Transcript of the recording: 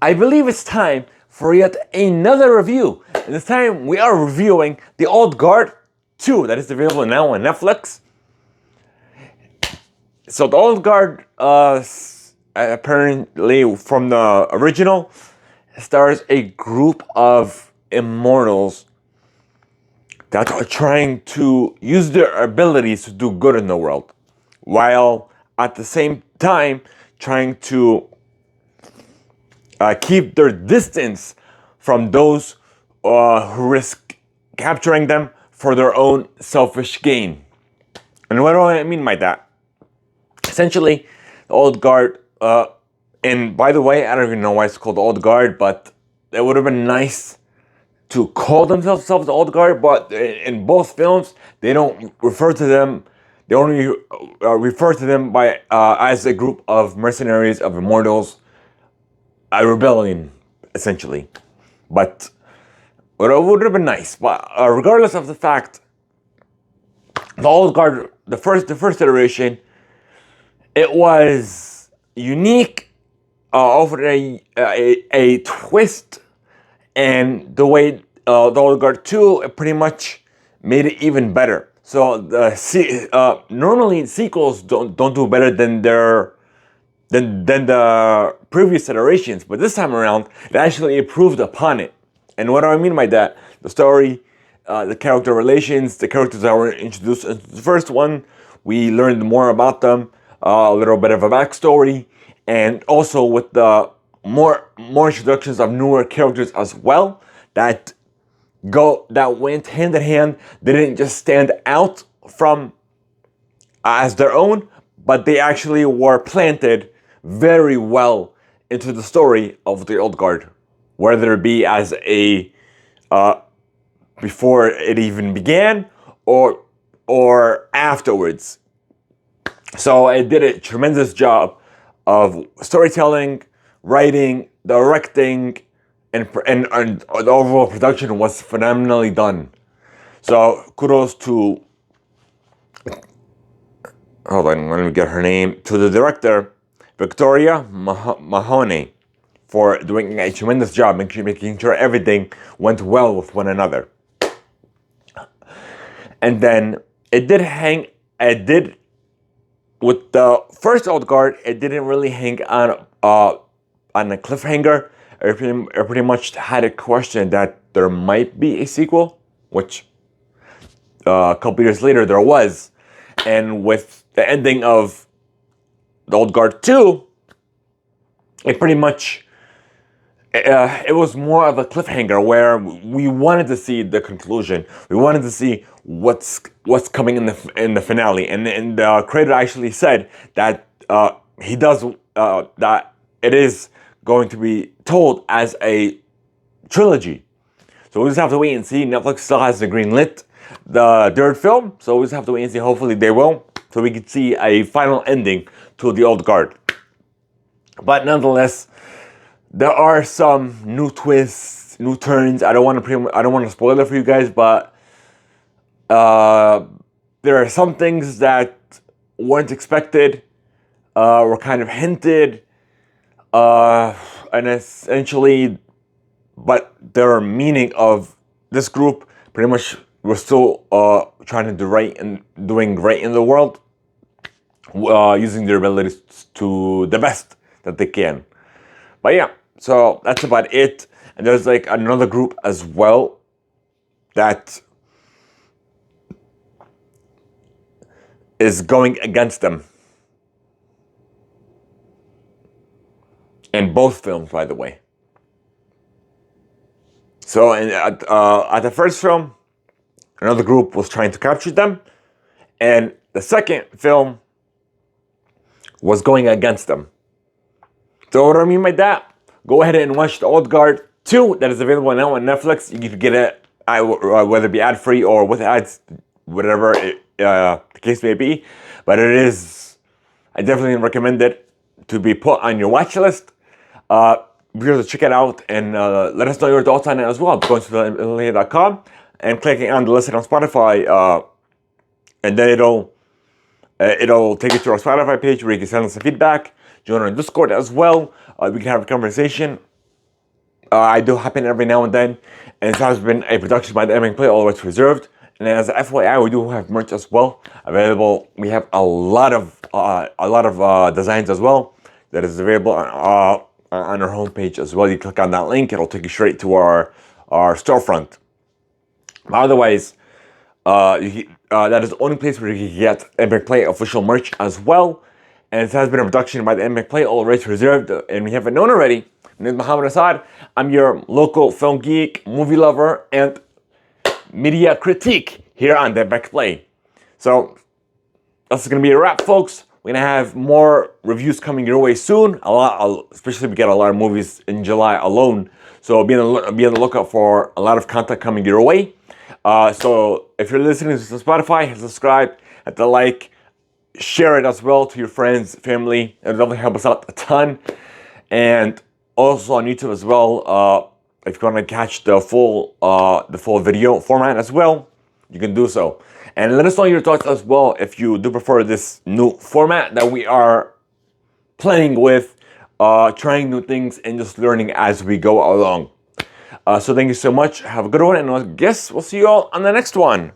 I believe it's time for yet another review. And this time we are reviewing The Old Guard 2 that is available now on Netflix. So The Old Guard, apparently from the original, stars a group of immortals that are trying to use their abilities to do good in the world, while at the same time trying to keep their distance from those who risk capturing them for their own selfish gain. And what do I mean by that? Essentially, the Old Guard, and by the way, I don't even know why it's called the Old Guard, but it would have been nice to call themselves the Old Guard, but in both films, they don't refer to them, they only refer to them by as a group of mercenaries, of immortals, a rebellion, essentially. But it would have been nice. But regardless of the fact, the Old Guard, the first iteration, it was unique, offered a twist, and the way the Old Guard 2 pretty much made it even better. So normally sequels don't do better than the previous iterations, but this time around it actually improved upon it. And what do I mean by that? The story, the character relations, the characters that were introduced in the first one, we learned more about them, a little bit of a backstory, and also with the more introductions of newer characters as well that went hand in hand. They didn't just stand out from as their own, but they actually were planted very well into the story of the Old Guard, whether it be as a before it even began or afterwards. So it did a tremendous job of storytelling, writing, directing, and the overall production was phenomenally done. So kudos to, hold on, let me get her name, to the director, Victoria Mahoney, for doing a tremendous job making sure everything went well with one another. And then it did with the first Old Guard, it didn't really hang on a cliffhanger. I pretty much had a question that there might be a sequel, which a couple years later there was. And with the ending of the Old Guard 2, it pretty much, it was more of a cliffhanger where we wanted to see the conclusion. We wanted to see what's coming in the finale. And the creator actually said that he does that it is going to be told as a trilogy. So we just have to wait and see. Netflix still has the green lit the third film, so we just have to wait and see. Hopefully they will, so we can see a final ending to the Old Guard. But nonetheless, there are some new twists, new turns. I don't want to spoil it for you guys, but there are some things that weren't expected, were kind of hinted, and essentially, but their meaning of this group pretty much we're still trying to do right and doing right in the world, using their abilities to the best that they can. But yeah, so that's about it. And there's like another group as well that is going against them. In both films, by the way. So at the first film, another group was trying to capture them. And the second film was going against them. So what do I mean by that? Go ahead and watch The Old Guard 2 that is available now on Netflix. You can get it whether it be ad-free or with ads, whatever the case may be. But I definitely recommend it to be put on your watch list. Be sure to check it out and let us know your thoughts on it as well. Going to THEIMPACTPLAY.com and clicking on the listen on Spotify, and then it'll take you to our Spotify page where you can send us some feedback. Join our Discord as well. We can have a conversation. I do happen every now and then, and it has been a production by THEIMPACTPLAY, all rights reserved. And as a FYI, we do have merch as well available. We have a lot of designs as well that is available on our homepage as well. You click on that link, it'll take you straight to our storefront. Otherwise, that is the only place where you can get THEIMPACTPLAY official merch as well. And it has been a production by THEIMPACTPLAY, all rights reserved. And we haven't known already. My name is Muhammad Assad. I'm your local film geek, movie lover, and media critique here on THEIMPACTPLAY. So that's going to be a wrap, folks. We're going to have more reviews coming your way soon. Especially we get a lot of movies in July alone. So be on the lookout for a lot of content coming your way. So if you're listening to Spotify, hit subscribe, hit the like, share it as well to your friends, family. It'll definitely help us out a ton. And also on YouTube as well. If you want to catch the full video format as well, you can do so. And let us know your thoughts as well if you do prefer this new format that we are playing with, trying new things and just learning as we go along. So thank you so much. Have a good one, and I guess we'll see you all on the next one.